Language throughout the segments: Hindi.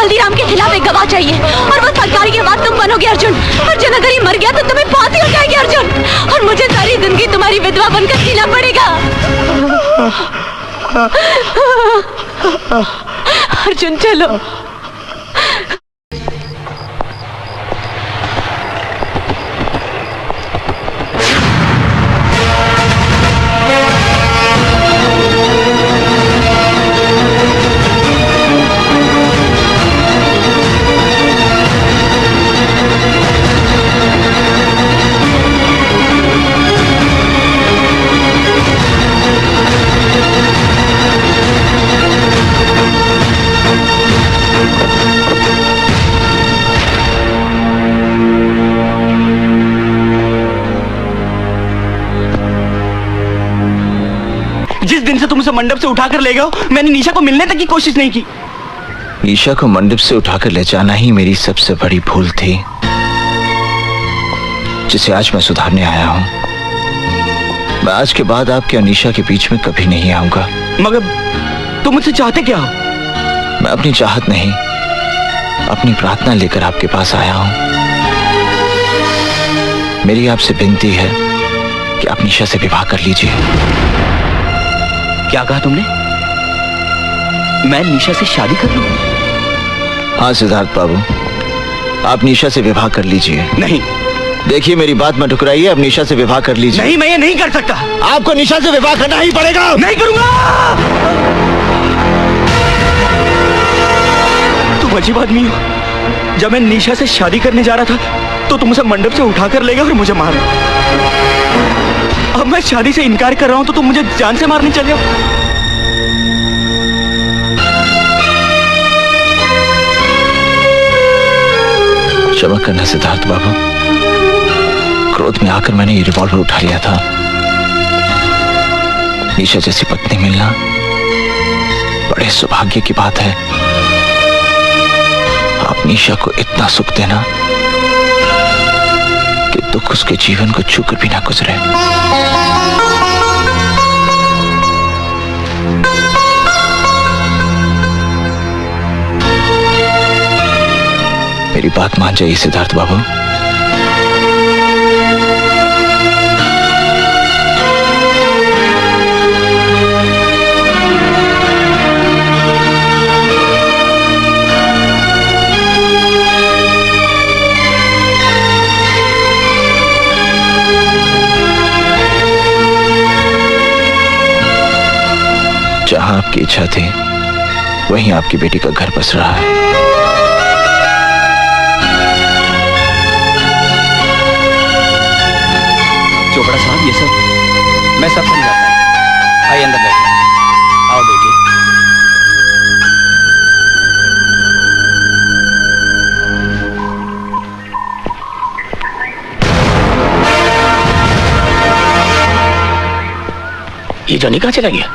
हल्दीराम के खिलाफ एक गवाह चाहिए और वो सरकार के बाद तुम बनोगे अर्जुन। अर्जुन अगर ये मर गया तो तुम्हें फांसी हो जाएगी अर्जुन, और मुझे सारी जिंदगी तुम्हारी विधवा बनकर जीना पड़ेगा। अर्जुन चलो। मंडप से उठाकर ले गए, मैंने निशा को मिलने तक की कोशिश नहीं की। निशा को मंडप से उठाकर ले जाना ही मेरी सबसे बड़ी भूल थी, जिसे आज मैं सुधारने आया हूं। मैं आज के बाद आपके और निशा के बीच में कभी नहीं आऊंगा। मगर तुम मुझसे चाहते क्या हो? मैं अपनी चाहत नहीं, अपनी प्रार्थना लेकर आपके पास आया हूं। मेरी आपसे विनती है कि आप निशा से विवाह कर लीजिए। क्या कहा तुमने? मैं निशा से शादी कर लूं? हाँ सिद्धार्थ बाबू, आप निशा से विवाह कर लीजिए। नहीं। देखिए मेरी बात मत ठुकराइए, आप निशा से विवाह कर लीजिए। नहीं, मैं ये नहीं कर सकता। आपको निशा से विवाह करना ही पड़ेगा। नहीं करूंगा। तुम अजीब आदमी हो। जब मैं निशा से शादी करने जा रहा था तो तुम उसे मंडप से उठाकर ले गए और मुझे मारा। अब मैं शादी से इनकार कर रहा हूं तो तुम मुझे जान से मारने चले हो। क्षमा करना सिद्धार्थ बाबू, क्रोध में आकर मैंने ये रिवॉल्वर उठा लिया था। निशा जैसी पत्नी मिलना बड़े सौभाग्य की बात है। आप निशा को इतना सुख देना कि दुख उसके जीवन को छूकर भी ना गुजरे। मेरी बात मान जाइए सिद्धार्थ बाबू। जहां आपकी इच्छा थी वहीं आपकी बेटी का घर बस रहा है। चोपड़ा साहब, ये सब मैं सब समझाता हूं। आइए अंदर बैठिए। आओ बेटी। ये जानी कहां चला गया?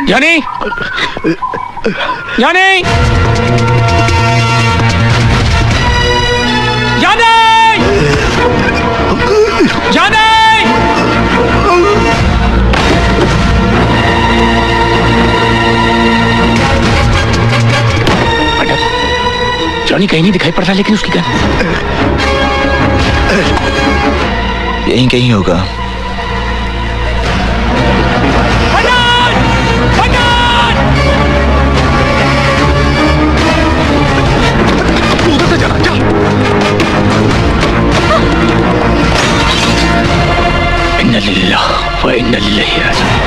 जानी, जानी, जानी, जानी। जॉनी कहीं नहीं दिखाई पड़ रहा, लेकिन उसकी गन यहीं कहीं होगा। उधर से जाना, जा। इन्ना लिल्लाह व इन्ना इलैहि राजिऊन।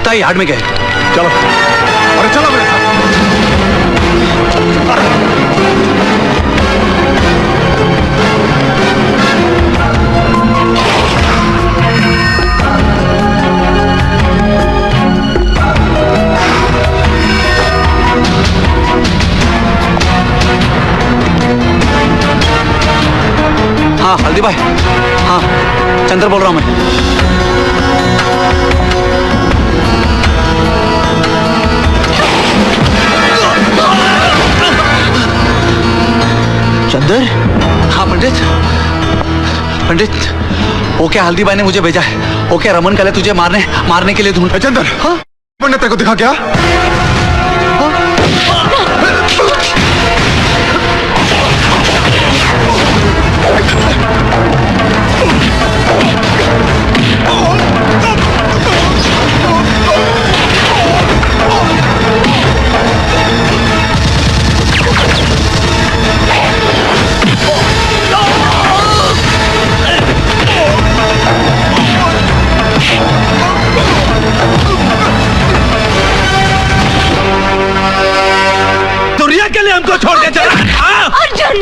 लगता है यार्ड में गए। चलो, अरे चलो मेरे साथ। हाँ हल्दी भाई, हाँ चंद्र बोल रहा हूँ मैं। चंदर, हाँ पंडित, ओके हल्दी भाई ने मुझे भेजा है। ओके रमन कल तुझे मारने के लिए ढूंढ। चंदर, हाँ पंडित तेरे को दिखा क्या? दुनिया के लिए हमको छोड़ के चला अर्जुन!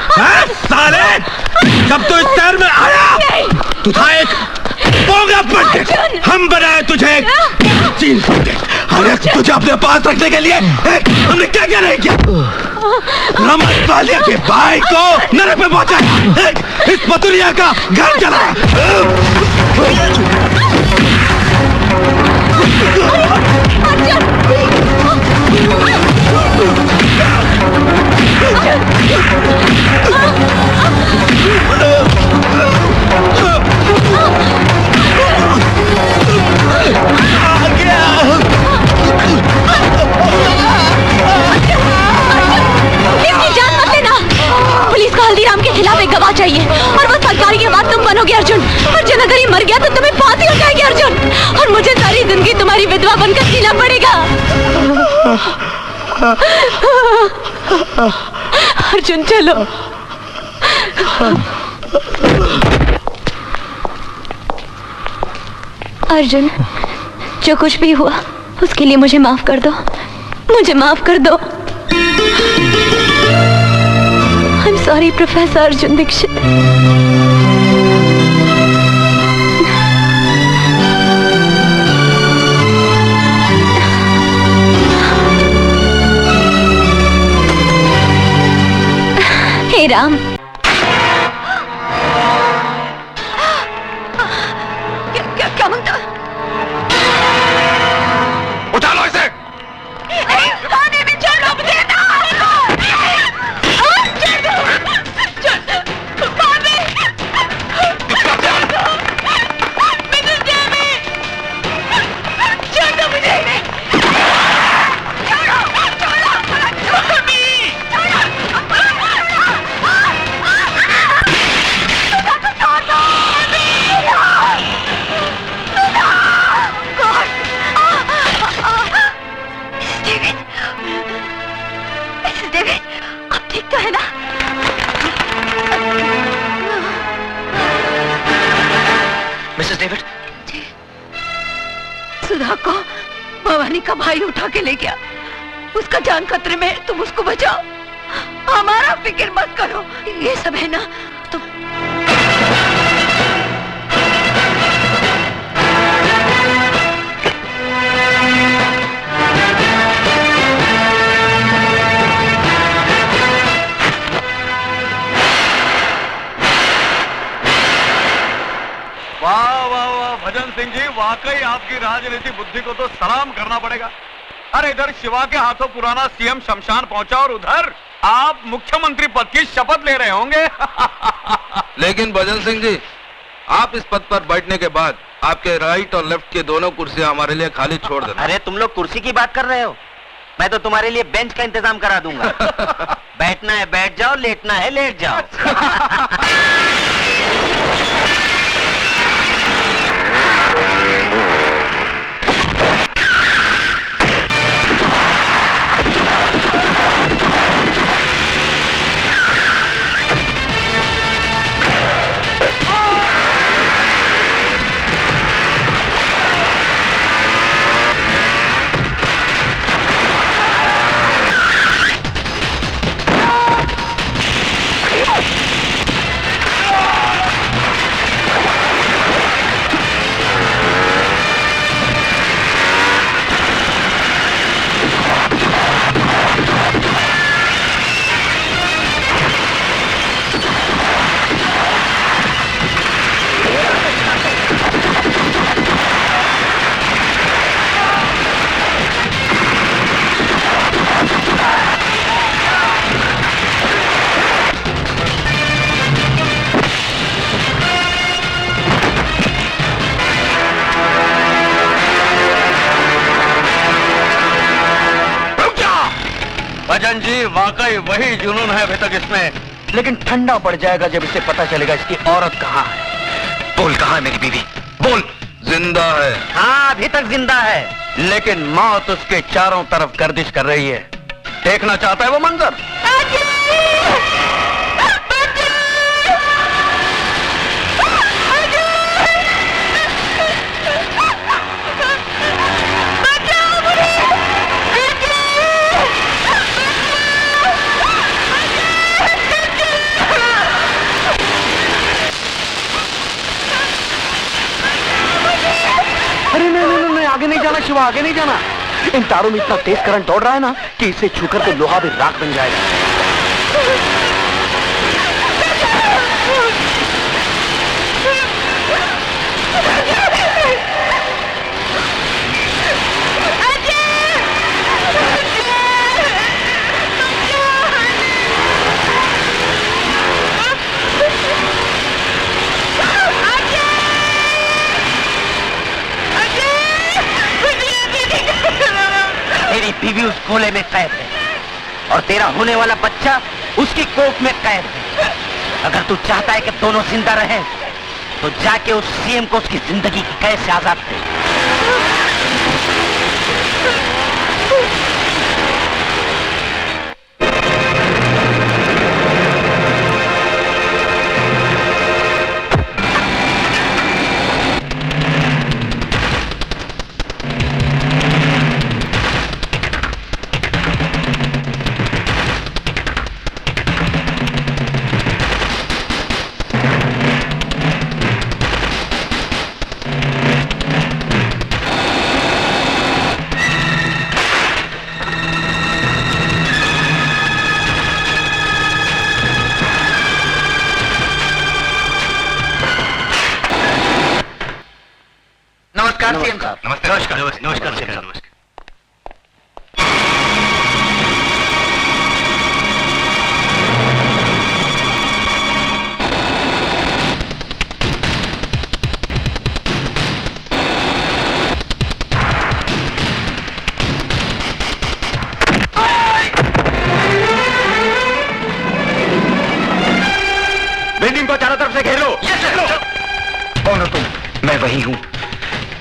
हाँ? साले, जब तू इस शहर में आया तू था एक बोंगा पंडित। हम बनाए तुझे एक चीन पंडित। अरे तुझे अपने पास रखने के लिए हमने क्या क्या नहीं किया। रमन वालिया के भाई को नरक में पहुंचाया, इस मथुरिया का घर जलाया। पुलिस को हल्दीराम के खिलाफ एक गवाह चाहिए और वो सरकार के बाद तुम बनोगे अर्जुन। अर्जुन अगर ये मर गया तो तुम्हें फांसी हो जाएगी अर्जुन, और मुझे सारी जिंदगी तुम्हारी विधवा बनकर जीना पड़ेगा। अर्जुन चलो। अर्जुन, जो कुछ भी हुआ उसके लिए मुझे माफ कर दो, मुझे माफ कर दो। I'm sorry, professor Arjun Dikshit. हे राम, क्या होता? उठा लो इसे। पानी में छोड़ो मुझे ना। सुधा को भवानी का भाई उठा के ले गया, उसका जान खतरे में है, तुम उसको बचाओ, हमारा फिक्र मत करो। ये सब है ना तुम। वाह वाह वाह भजन सिंह जी, वाकई आपकी राजनीति बुद्धि को तो सलाम करना पड़ेगा। अरे इधर शिवा के हाथों पुराना सीएम शमशान पहुंचा और उधर आप मुख्यमंत्री पद की शपथ ले रहे होंगे। लेकिन भजन सिंह जी, आप इस पद पर बैठने के बाद आपके राइट और लेफ्ट की दोनों कुर्सियां हमारे लिए खाली छोड़ देना। अरे तुम लोग कुर्सी की बात कर रहे हो, मैं तो तुम्हारे लिए बेंच का इंतजाम करा दूंगा। बैठना है बैठ जाओ, लेटना है लेट जाओ। भजन जी वाकई वही जुनून है अभी तक इसमें, लेकिन ठंडा पड़ जाएगा जब इसे पता चलेगा इसकी औरत कहाँ है। बोल कहाँ है मेरी बीवी, बोल। जिंदा है। हाँ अभी तक जिंदा है। लेकिन मौत उसके चारों तरफ गर्दिश कर रही है। देखना चाहता है वो मंजर। नहीं, आगे नहीं जाना शिवा, आगे नहीं जाना। इन तारों में इतना तेज करंट दौड़ रहा है ना कि इसे छूकर तो लोहा भी राख बन जाएगा। तेरी बीवी उस गोले में कैद है और तेरा होने वाला बच्चा उसकी कोख में कैद है। अगर तू चाहता है कि दोनों जिंदा रहें, तो जाके उस सीएम को उसकी जिंदगी की कैद से आजाद कर। नमस्कार सीएम साहब। बिल्डिंग को चारों तरफ से घेर लो। कौन हो तुम? मैं वही हूँ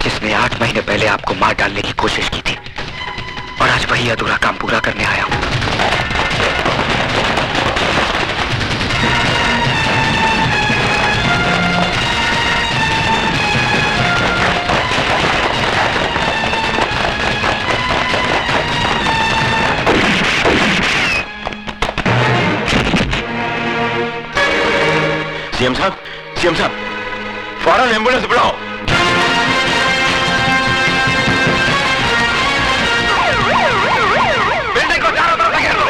जिसने 8 महीने पहले आपको मार डालने की कोशिश की थी, और आज वही अधूरा काम पूरा करने आया हूँ। सीएम साहब, फौरन एम्बुलेंस बुलाओ। बिल्डिंग को चारों तरफ से घेर लो।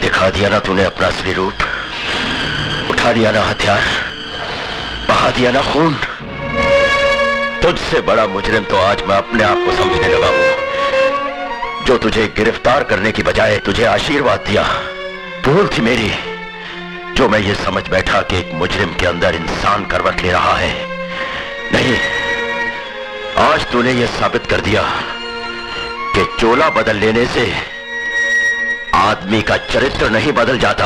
दिखा दिया ना तूने अपना असली रूप, उठा लिया ना हथियार, बहा दिया ना खून। तुझसे बड़ा मुजरिम तो आज मैं अपने आप को समझने लगा हूं। जो तुझे गिरफ्तार करने की बजाय तुझे आशीर्वाद दिया, भूल थी मेरी। जो मैं ये समझ बैठा कि एक मुजरिम के अंदर इंसान करवट ले रहा है। नहीं, आज तूने ये साबित कर दिया कि चोला बदल लेने से आदमी का चरित्र नहीं बदल जाता।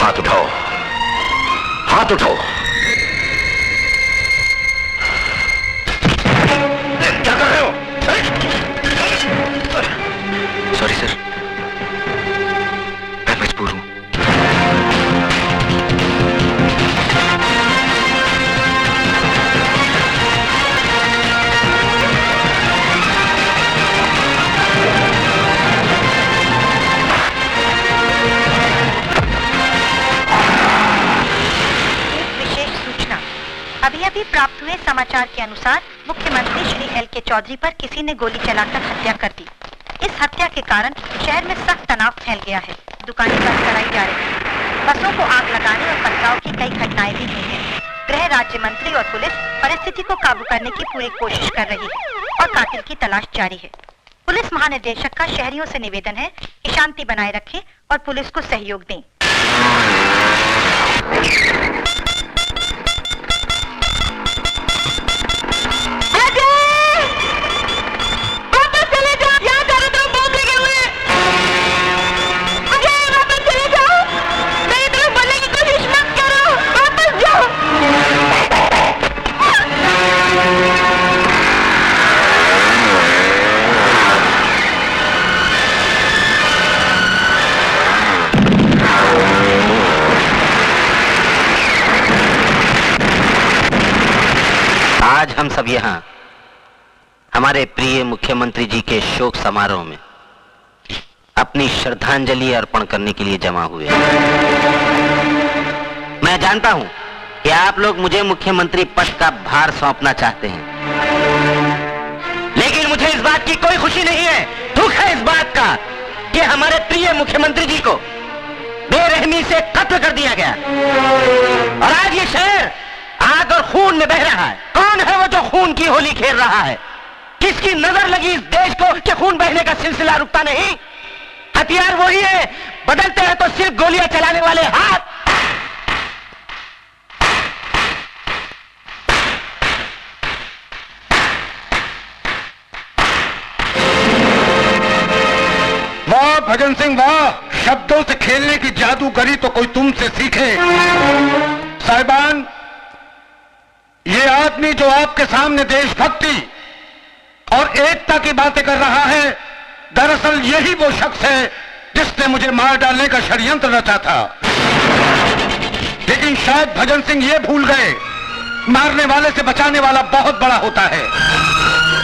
हाथ उठाओ, हाथ उठाओ। क्या कर रहे हो? सॉरी सर, मैं मजबूर हूं। अभी प्राप्त हुए समाचार के अनुसार मुख्यमंत्री श्री एल.के. चौधरी पर किसी ने गोली चलाकर हत्या कर दी। इस हत्या के कारण शहर में सख्त तनाव फैल गया है। दुकानें बंद कराई जा रही हैं। बसों को आग लगाने और पथराव की कई घटनाएं भी हुई हैं। गृह राज्य मंत्री और पुलिस परिस्थिति को काबू करने की पूरी कोशिश कर रही है और कातिल की तलाश जारी है। पुलिस महानिदेशक का शहरियों से निवेदन है कि शांति बनाए रखें और पुलिस को सहयोग दें। आज हम सब यहाँ हमारे प्रिय मुख्यमंत्री जी के शोक समारोह में अपनी श्रद्धांजलि अर्पण करने के लिए जमा हुए हैं। मैं जानता हूं कि आप लोग मुझे मुख्यमंत्री पद का भार सौंपना चाहते हैं, लेकिन मुझे इस बात की कोई खुशी नहीं है। दुख है इस बात का कि हमारे प्रिय मुख्यमंत्री जी को बेरहमी से कत्ल कर दिया गया और आज ये शहर आग और खून में बह रहा है। कौन है वो जो खून की होली खेल रहा है? किसकी नजर लगी इस देश को कि खून बहने का सिलसिला रुकता नहीं? हथियार वही है, बदलते हैं तो सिर्फ गोलियां चलाने वाले हाथ। वाह भजन सिंह वाह, शब्दों से खेलने की जादूगरी तो कोई तुमसे सीखे। साहिबान, ये आदमी जो आपके सामने देशभक्ति और एकता की बातें कर रहा है, दरअसल यही वो शख्स है जिसने मुझे मार डालने का षड्यंत्र रचा था। लेकिन शायद भजन सिंह ये भूल गए, मारने वाले से बचाने वाला बहुत बड़ा होता है।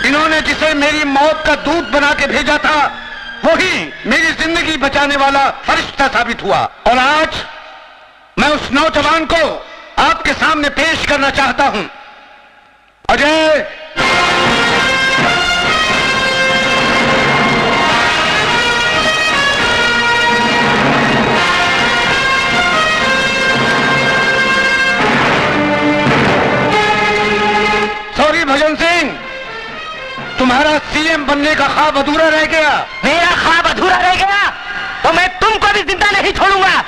इन्होंने जिसे मेरी मौत का दूत बना के भेजा था, वही मेरी जिंदगी बचाने वाला फरिश्ता साबित हुआ। और आज मैं उस नौजवान को आपके सामने पेश करना चाहता हूं। अजय, सॉरी भजन सिंह, तुम्हारा सीएम बनने का ख्वाब अधूरा रह गया। मेरा ख्वाब अधूरा रह गया तो मैं तुमको भी जिंदा नहीं छोड़ूंगा।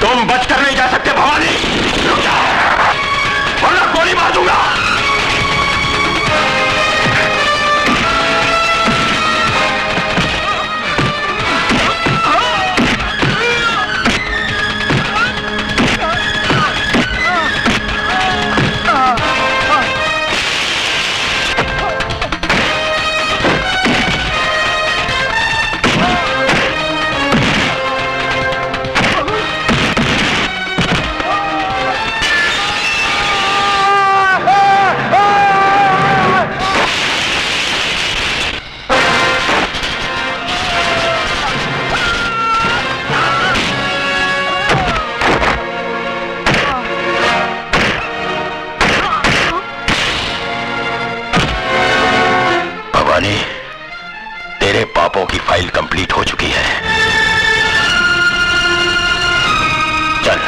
तुम बचकर नहीं जा सकते भवानी, वरना गोली मार दूंगा। तेरे पापों की फाइल कंप्लीट हो चुकी है। चल।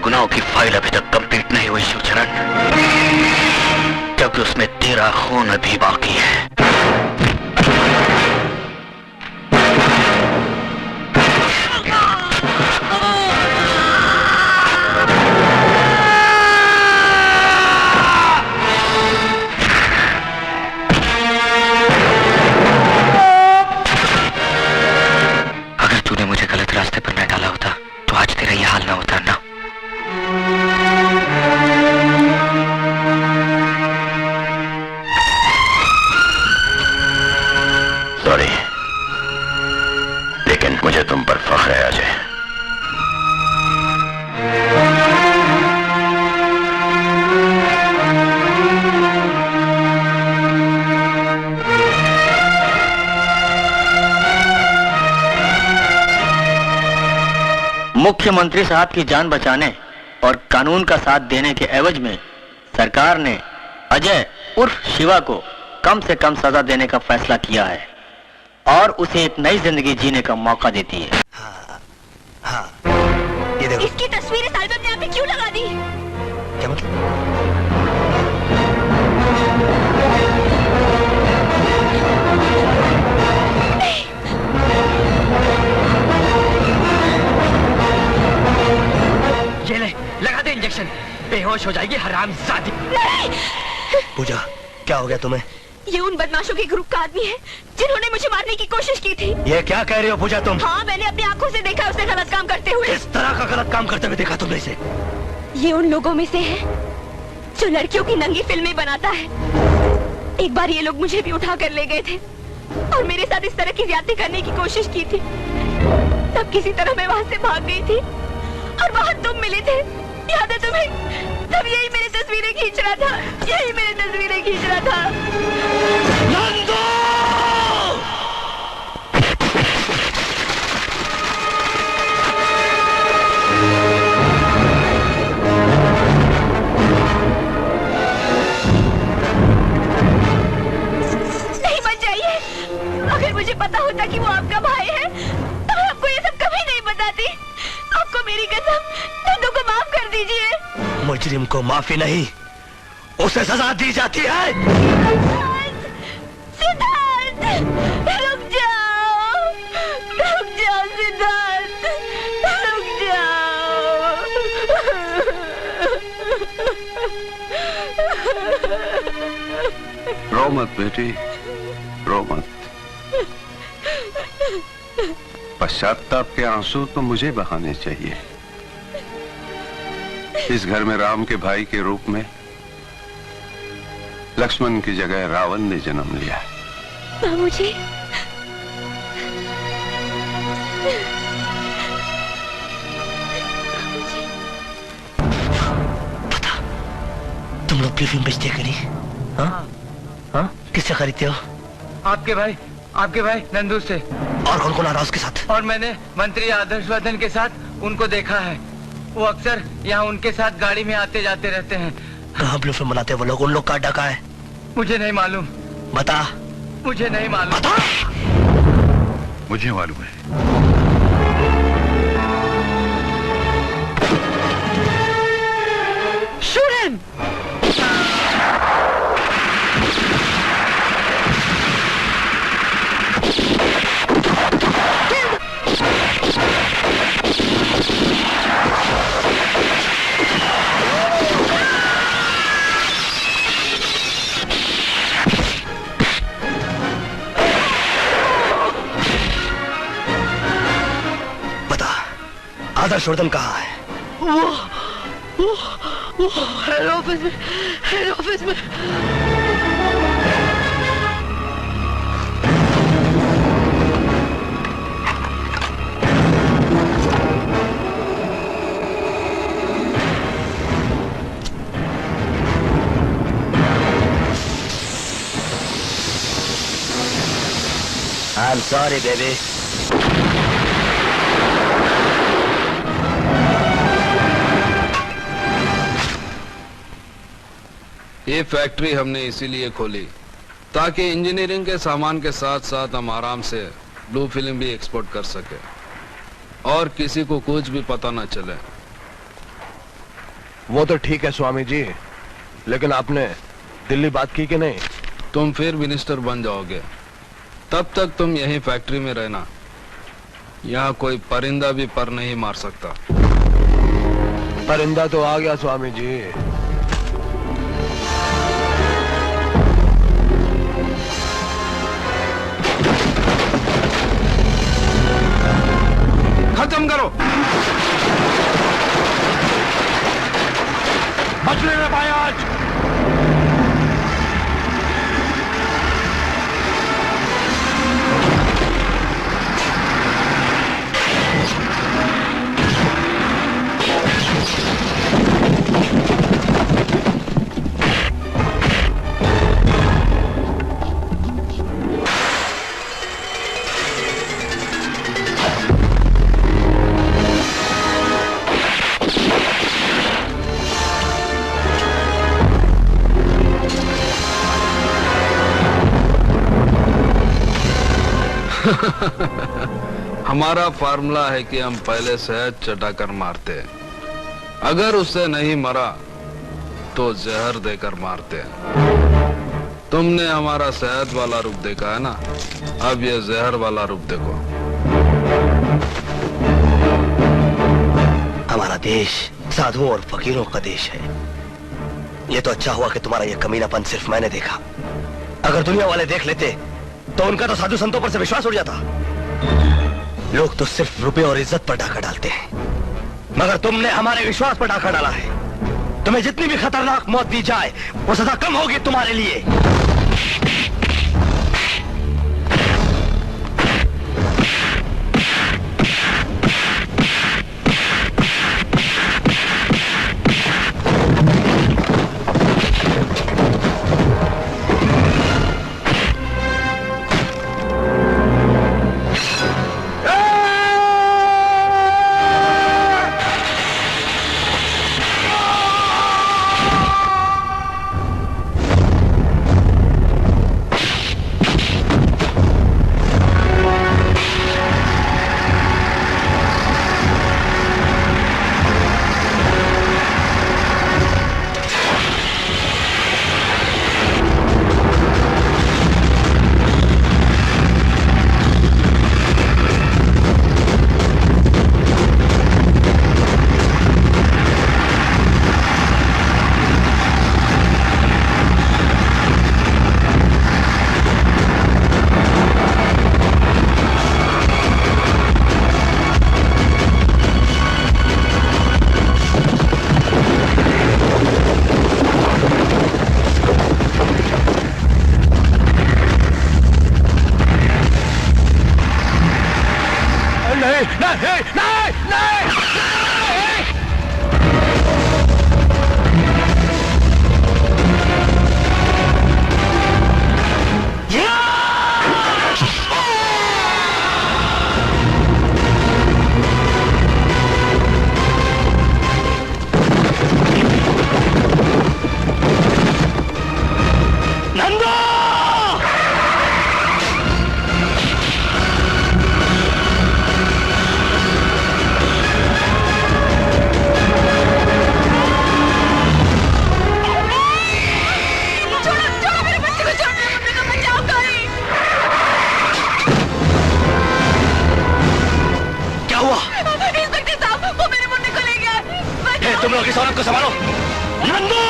गुनाहों की फाइल अभी तक कंप्लीट नहीं हुई शिवचरण, क्योंकि उसमें तेरा खून अभी बाकी है। अगर तूने मुझे गलत रास्ते पर न डाला होता तो आज तेरा यह हाल ना होता ना। सॉरी, लेकिन मुझे तुम पर फख्र है अजय। मुख्यमंत्री साहब की जान बचाने और कानून का साथ देने के एवज में सरकार ने अजय उर्फ शिवा को कम से कम सजा देने का फैसला किया है और उसे एक नई जिंदगी जीने का मौका देती है। हाँ, ये देखो। इसकी तस्वीर इस एल्बम में आपने क्यों लगा दी? क्या मतलब? ये ले, लगा दे इंजेक्शन, बेहोश हो जाएगी हरामजादी। पूजा, क्या हो गया तुम्हें? ये उन बदमाशों के ग्रुप का आदमी है जिन्होंने मुझे मारने की कोशिश की थी। ये क्या कह रही हो पूजा तुम? हाँ, मैंने अपनी आंखों से देखा उसे गलत काम करते हुए। इस तरह का गलत काम करते हुए देखा तुमने इसे? ये उन लोगों में से है जो लड़कियों की नंगी फिल्में बनाता है। एक बार ये लोग मुझे भी उठा कर ले गए थे और मेरे साथ इस तरह की ज्यादती करने की कोशिश की थी। तब किसी तरह मैं वहां से भाग गई थी और वहां तुम मिले थे, याद है तुम्हें? तब यही मेरी तस्वीरें खींच रहा था, यही मेरी तस्वीरें खींच रहा था। नंदू! नहीं, मत जाइए। अगर मुझे पता होता कि वो आपका भाई है तो मैं आपको ये सब कभी नहीं बताती। आपको मेरी कसम, नंदू को माफ कर दीजिए। मुजरिम को माफी नहीं, उसे सजा दी जाती है। सिद्धार्थ, रुक जाओ, रुक जाओ सिद्धार्थ, रुक जाओ। रो मत बेटी, रो मत। पश्चाताप के आंसू तो मुझे बहाने चाहिए। इस घर में राम के भाई के रूप में लक्ष्मण की जगह रावण ने जन्म लिया। बाबूजी, पता, तुम लोग की फिल्म बेचते करी? हाँ? हाँ? किससे खरीदते हो? आपके भाई नंदू से। और कौन कौन आ रहा उसके साथ? और मैंने मंत्री आदर्शवर्धन के साथ उनको देखा है। वो अक्सर यहाँ उनके साथ गाड़ी में आते जाते रहते हैं। कहाँ ब्लू फिल्म बनाते हैं वो लोग? उन लोग का अड्डा कहाँ है? मुझे नहीं मालूम। बता। मुझे नहीं मालूम। बता। मुझे मालूम है। Shoot him! आदर्शवर्धन कहाँ है? वो हेड ऑफिस में। I'm sorry, baby. ये फैक्ट्री हमने इसीलिए खोली ताकि इंजीनियरिंग के सामान के साथ साथ हम आराम से ब्लू फिल्म भी एक्सपोर्ट कर सके और किसी को कुछ भी पता ना चले। वो तो ठीक है स्वामी जी, लेकिन आपने दिल्ली बात की कि नहीं? तुम फिर मिनिस्टर बन जाओगे, तब तक तुम यहीं फैक्ट्री में रहना। यहाँ कोई परिंदा भी पर नहीं मार सकता। परिंदा तो आ गया स्वामी जी। खत्म करो। बचने न पाए आज। हमारा फार्मूला है कि हम पहले शहद चटाकर मारते हैं, अगर उससे नहीं मरा तो जहर देकर मारते हैं। तुमने हमारा शहद वाला रूप देखा है ना, अब ये जहर वाला रूप देखो। हमारा देश साधुओं और फकीरों का देश है। ये तो अच्छा हुआ कि तुम्हारा ये कमीनापन सिर्फ मैंने देखा। अगर दुनिया वाले देख लेते तो उनका तो साधु संतों पर से विश्वास उड़ जाता। लोग तो सिर्फ रुपए और इज्जत पर डाका डालते हैं, मगर तुमने हमारे विश्वास पर डाका डाला है। तुम्हें जितनी भी खतरनाक मौत दी जाए वो सदा कम होगी तुम्हारे लिए। तुम लोग इस औरत को संभालो। नंदू!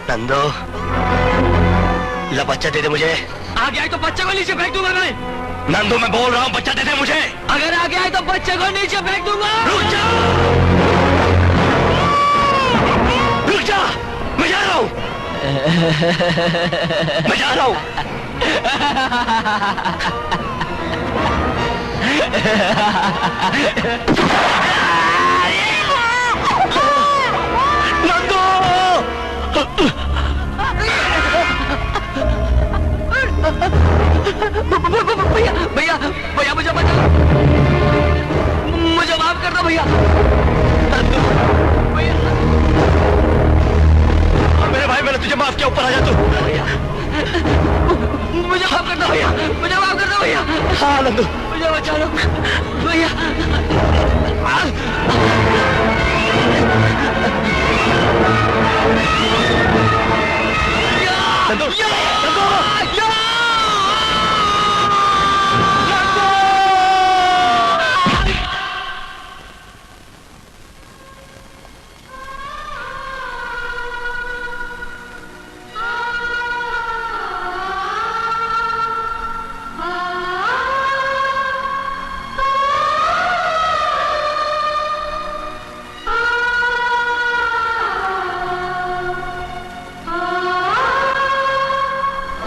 नंदो, ला बच्चा दे दे मुझे। आगे आए तो बच्चे को नीचे फेंक दूंगा मैं। नंदू मैं बोल रहा हूँ बच्चा दे दे मुझे। अगर आगे आए तो बच्चे को नीचे फेंक दूंगा। रुक जा, रुक जा, मैं जा रहा हूँ, मैं जा रहा हूँ। नंदू! भैया भैया भैया मुझे बचा, मुझे माफ कर दो भैया। भैया मेरे भाई, मैंने तुझे माफ किया, ऊपर आ जा तू। मुझे माफ कर दो भैया, मुझे माफ कर दो भैया। हाँ नंदू, मुझे बचा लो भैया।